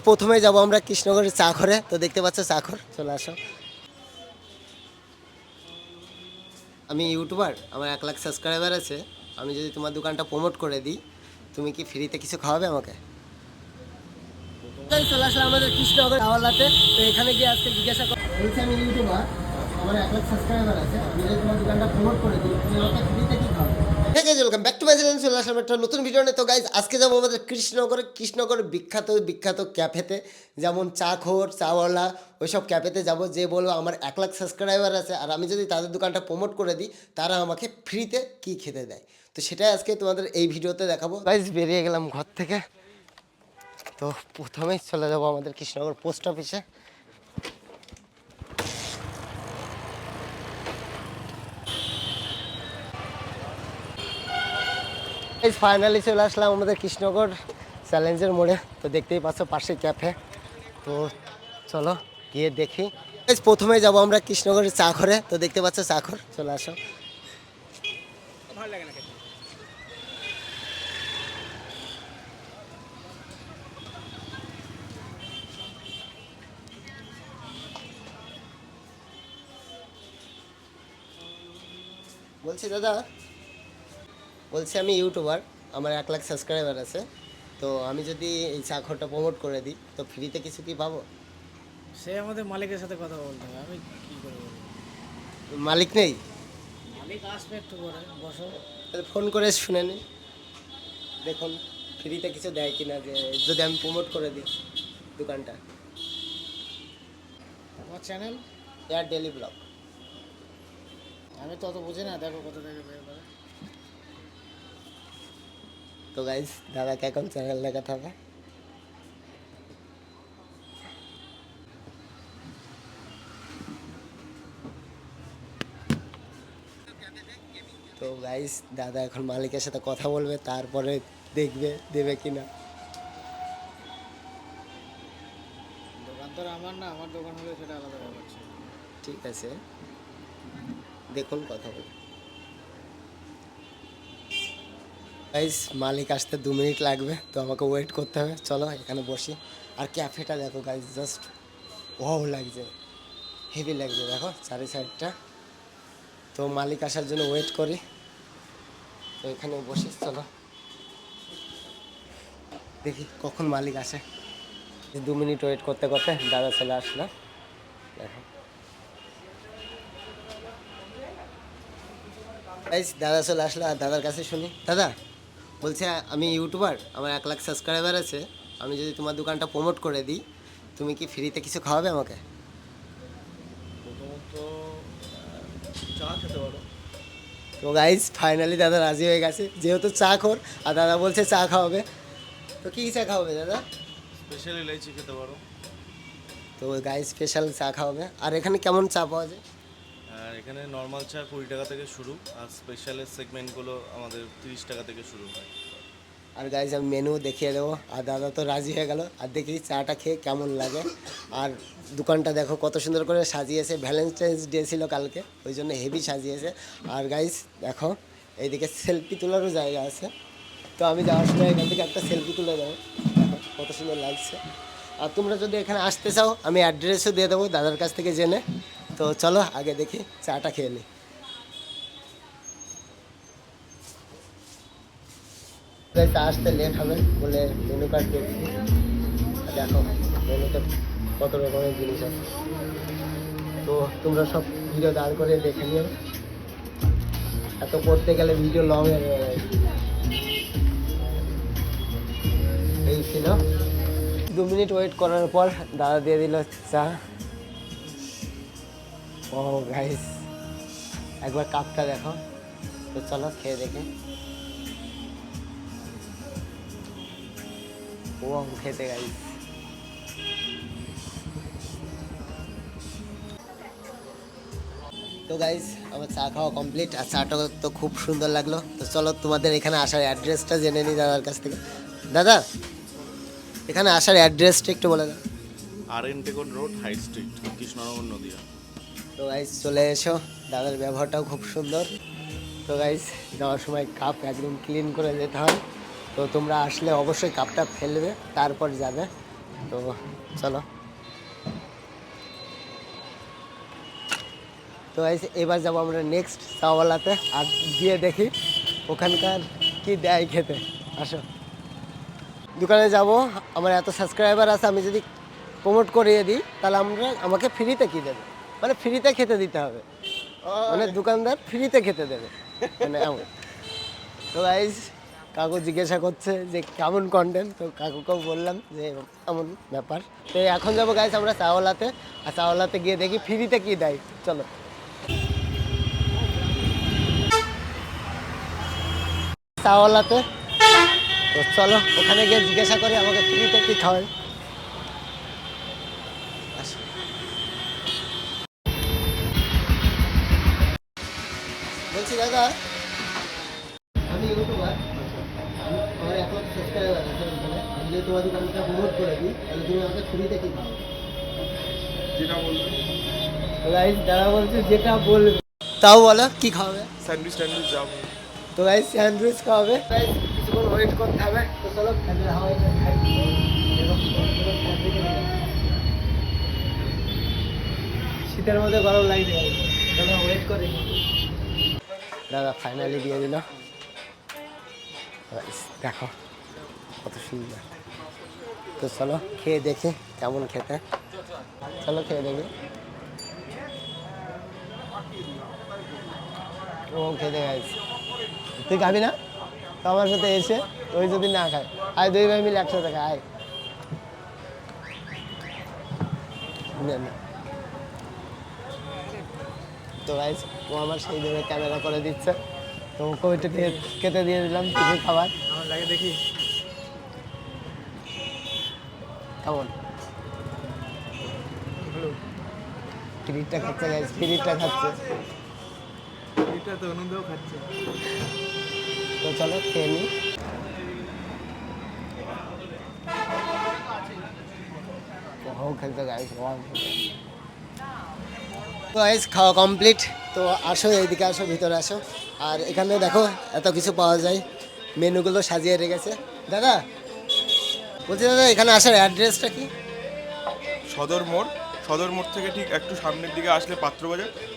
প্রথমে যাব আমরা কৃষ্ণগড়ের চা ঘরে। তো দেখতে পাচ্ছ চা ঘর, চলে আসো। আমি ইউটিউবার, আমার 1 লাখ সাবস্ক্রাইবার আছে। আমি যদি তোমার দোকানটা প্রমোট করে দিই, তুমি কি ফ্রিতে কিছু খাওয়াবে আমাকে? চলে আসলাম আমাদের কৃষ্ণনগর হাওয়ালাতে। তো এখানে গিয়ে আজকে জিজ্ঞাসা বলছি, আমি ইউটিউবার, আমার 1 লাখ সাবস্ক্রাইবার আছে। আমি যদি তোমার দোকানটা প্রমোট করে দিই, তুমি আমাকে ফ্রিতে কি খাওয়াবে? হ্যাঁ guys, welcome back to my channel. চলে আসলাম একটা নতুন ভিডিও নিয়ে। তো গাইজ আজকে যাবো আমাদের কৃষ্ণনগরের বিখ্যাত বিখ্যাত ক্যাফেতে, যেমন চাখোর, চাওয়ালা, ওইসব ক্যাফেতে যাব। যে বলবো আমার 1 লাখ সাবস্ক্রাইবার আছে, আর আমি যদি তাদের দোকানটা প্রমোট করে দিই, তারা আমাকে ফ্রিতে কি খেতে দেয়। তো সেটাই আজকে তোমাদের এই ভিডিওতে দেখাবো। গাইজ বেরিয়ে গেলাম ঘর থেকে। তো প্রথমেই চলে যাবো আমাদের কৃষ্ণনগর পোস্ট অফিসে। এই ফাইনালি চলে আসলাম আমাদের কৃষ্ণনগর চ্যালেঞ্জের মোড়ে। তো দেখতেই পাচ্ছ পাশে ক্যাফে। তো চলো গিয়ে দেখি। প্রথমে যাব আমরা কৃষ্ণনগরের চা ঘরে। তো দেখতে পাচ্ছ চা ঘর, চলে আসো। বলছি দাদা, বলছি আমি ইউটিউবার, আমার 1 লাখ সাবস্ক্রাইবার আছে। তো আমি যদি এই চা ঘরটা প্রমোট করে দিই, তো ফ্রিতে কিছু কি পাবো? সে আমাদের মালিকের সাথে কথা বলতে হবে, আমি কি করে বলবো? মালিক নেই? মালিক আসবে একটু পরে, বসো। তাহলে ফোন করে শুনে নিন, দেখুন ফ্রিতে কিছু দেয় কিনা, যে যদি আমি প্রমোট করে দিই দোকানটা। আমার চ্যানেল এয়ার ডেলি ব্লগ। আমি তো অত বুঝি না, দেখো কোথা থেকে বের করে। তো গাইজ দাদাকে এখন চ্যানেল দেখাতে হবে। তো গাইজ দাদা এখন মালিকের সাথে কথা বলবে, তারপরে দেখবে দেবে কিনা। দোকান তো আর আমার না, আমার দোকান হলে সেটা আলাদা ব্যাপার ছিল। ঠিক আছে, দেখুন কথা বলুন। গাইজ মালিক আসতে 2 মিনিট লাগবে, তো আমাকে ওয়েট করতে হবে। চলো এখানে বসি। আর ক্যাফেটা দেখো গাইজ, জাস্ট ওয়াও লাগছে, হেভি লাগছে। দেখো চারি সাইডটা। তো মালিক আসার জন্য ওয়েট করি। তো এখানে বসি, চলো দেখি কখন মালিক আসে। 2 মিনিট ওয়েট করতে করতে দাদা চলে আসলো। দেখো গাইস, দাদা চলে আসলো। আর দাদার কাছে শুনি। দাদা বলছে, আমি ইউটিউবার, আমার 1 লাখ সাবস্ক্রাইবার আছে। আমি যদি তোমার দোকানটা প্রমোট করে দিই, তুমি কি ফ্রিতে কিছু খাওয়াবে আমাকে? প্রথমত চা খেতে পারো। তো গাইস ফাইনালি দাদা রাজি হয়ে গেছে, যেহেতু চা খোর আর দাদা বলছে চা খাওয়াবে। তো কী চা খাওয়াবে দাদা? স্পেশাল ইলাইচি খেতে পারো। তো গাইস স্পেশাল চা খাওয়াবে। আর এখানে কেমন চা পাওয়া যায়? আর এখানে নর্মাল চা 20 টাকা থেকে শুরু, আর স্পেশালের সেগমেন্টগুলো আমাদের 30 টাকা থেকে শুরু হয়। আর গাইজ আমি মেনু দেখিয়ে দেবো। আর দাদা তো রাজি হয়ে গেল। আর দেখি চাটা খেয়ে কেমন লাগে। আর দোকানটা দেখো কত সুন্দর করে সাজিয়েছে। ভ্যালেন্টাইন্স ডে ছিল কালকে, ওই জন্য হেভি সাজিয়েছে। আর গাইজ দেখো এইদিকে সেলফি তোলারও জায়গা আছে। তো আমি যাওয়ার সময় এখান থেকে একটা সেলফি তুলে দেবো। দেখো কত সুন্দর লাগছে। আর তোমরা যদি এখানে আসতে চাও, আমি অ্যাড্রেসও দিয়ে দেবো দাদার কাছ থেকে জেনে। তো চলো আগে দেখি চাটা খেয়ে নিই। আসতে লেট হবে বলে মেনু কার্ড দেখছি। দেখো মেনুতে কত রকমের জিনিস আছে। তো তোমরা সব ভিডিও দাঁড় করে দেখে নিও, এত করতে গেলে ভিডিও লং হয়ে যাবে। এই ছিল। 2 মিনিট ওয়েট করার পর দাদা দিয়ে দিল চা। ও গাইস একবার কাপটা দেখো। তো চলো খেয়ে দেখে। ও খেতে গাইস। তো গাইস আমার চা খাওয়া কমপ্লিট। আর চাটা তো খুব সুন্দর লাগলো। তো চলো তোমাদের এখানে আসার অ্যাড্রেসটা জেনে নিই দাদার কাছ থেকে। দাদা এখানে আসার অ্যাড্রেসটা একটু বলে দাও। RN Tagore road, high street, Krishnanagar, Nadia. তো গাইস চলে এসো, দাদার ব্যবহারটাও খুব সুন্দর। তো গাইস যাওয়ার সময় কাপ একদম ক্লিন করে যেতে হয়। তো তোমরা আসলে অবশ্যই কাপটা ফেলবে, তারপর যাবে। তো চলো। তো এবার যাবো আমরা নেক্সট চাওয়ালাতে, আর গিয়ে দেখি ওখানকার কি দেয় খেতে। আসো দোকানে যাব, আমার এত সাবস্ক্রাইবার আছে, আমি যদি প্রমোট করিয়ে দিই তাহলে আমাকে ফ্রিতে কি দেবে, মানে ফ্রিতে খেতে দিতে হবে, মানে দোকানদার ফ্রিতে খেতে দেবে, মানে এমন। তো গাইজ কাকু জিজ্ঞাসা করছে যে কেমন কন্টেন্ট, তো কাকুকেও বললাম যে এমন ব্যাপার। তো এখন যাবো গাইজ আমরা চাওয়ালাতে, আর চাওয়ালাতে গিয়ে দেখি ফ্রিতে কি দেয়। চলো চাওয়ালাতে, তো চলো ওখানে গিয়ে জিজ্ঞাসা করি আমাকে ফ্রিতে কি খাওয়ায়। বলছি দাদা, আমি ইউটিউবার, আমার এখন সাবস্ক্রাইবার আছে, আমি যদি তোমার দোকানটা প্রমোট করে দিই তাহলে তুমি আমাকে ফ্রিতে কি খাও? যেটা বলবেন। গাইস দাদা বলছে যেটা বলবে, তাও বলো কি খাওয়াবে? স্যান্ডউইচ ট্যান্ডউইচ যাবো। তো গাইস স্যান্ডউইচ খাওয়াবে, গাইস কিছুক্ষণ ওয়েট করতে হবে। তো চলো ফ্যানের হাওয়ায় খাই। শীতের মধ্যে গরম লাগছে, চলো ওয়েট করি। দাদা ফাইনালি দিয়ে দিল, দেখো কত সুন্দর। তো চলো খেয়ে দেখি কেমন খেতে, চলো খেয়ে দেখি। ও খেতে গাইছে, তুই খাবি না? তো আমার সাথে এসে ওই যদি না খায়, আয় দুই ভাই মিলে একসাথে খায়, আয়। না তো গাইস ও আমার সেই ধরে ক্যামেরা করে দিচ্ছে, তো ওকে ওইটা দিয়ে খেতে দিয়ে দিলাম কিছু খাবার। আমার লাগে দেখি কেমন ফ্রিটা খাচ্ছে গাইস, ফ্রিটা খাচ্ছে। এটা তো আনন্দও খাচ্ছে। তো চলো খেয়ে নিই। ও খেলতে গাইস, তো গাইস খাওয়া কমপ্লিট। তো আসো এইদিকে, আসো ভিতরে আসো। আর এখানে দেখো এত কিছু পাওয়া যায়, মেনুগুলো সাজিয়ে রেখেছে। দাদা বলছি, দাদা এখানে আসার অ্যাড্রেসটা কি? সদর মোড় থেকে ঠিক একটু সামনের দিকে আসলে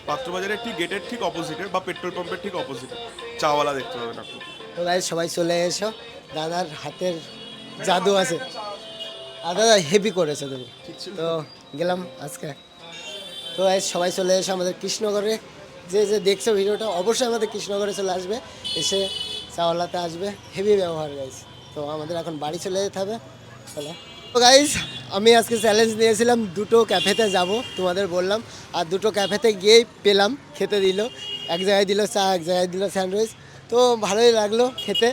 পাত্রবাজারের ঠিক গেটের ঠিক অপোজিটে বা পেট্রোল পাম্পের ঠিক অপোজিটে চাওয়ালা দেখতে পাবেন আপনি। তো গাইস সবাই চলে এসো, দাদার হাতের জাদু আছে, আর দাদা হেভি করেছে তুমি। তো গেলাম আজকে। তো গাইস সবাই চলে এসো আমাদের কৃষ্ণনগরে, যে যে দেখছো ভিডিওটা অবশ্যই আমাদের কৃষ্ণনগরে চলে আসবে, এসে চাওয়ালাতে আসবে, হেভি ব্যবহার গাইস। তো আমাদের এখন বাড়ি চলে যেতে হবে, চলো। তো গাইস আমি আজকে চ্যালেঞ্জ নিয়েছিলাম দুটো ক্যাফেতে যাব, তোমাদের বললাম, আর দুটো ক্যাফেতে গিয়েই পেলাম, খেতে দিল, এক জায়গায় দিল চা, এক জায়গায় দিল স্যান্ডউইচ। তো ভালোই লাগলো খেতে।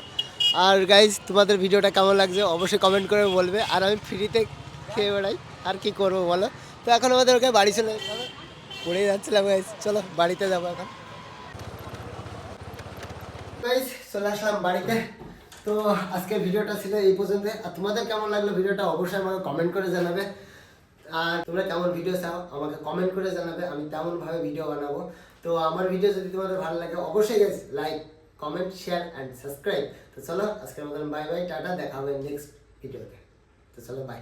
আর গাইস তোমাদের ভিডিওটা কেমন লাগছে অবশ্যই কমেন্ট করে বলবে। আর আমি ফ্রিতে খেয়ে বেড়াই, আর কি করবো বলো। তো এখন আমাদের ওকে বাড়ি চলে যেতে হবে, পড়েই যাচ্ছিলাম গাইস, চলো বাড়িতে যাবো এখন। গাইস চলে আসলাম বাড়িতে। তো আজকের ভিডিওটা ছিল এই পর্যন্ত। আর তোমাদের কেমন লাগলো ভিডিওটা অবশ্যই আমাকে কমেন্ট করে জানাবে। আর তোমরা কেমন ভিডিও চাও আমাকে কমেন্ট করে জানাবে, আমি তেমনভাবে ভিডিও বানাবো। তো আমার ভিডিও যদি তোমাদের ভালো লাগে অবশ্যই guys like, comment, share and subscribe. তো চলো আজকের মতন বাই বাই, টাটা, দেখা হবে নেক্সট ভিডিওতে। তো চলো বাই।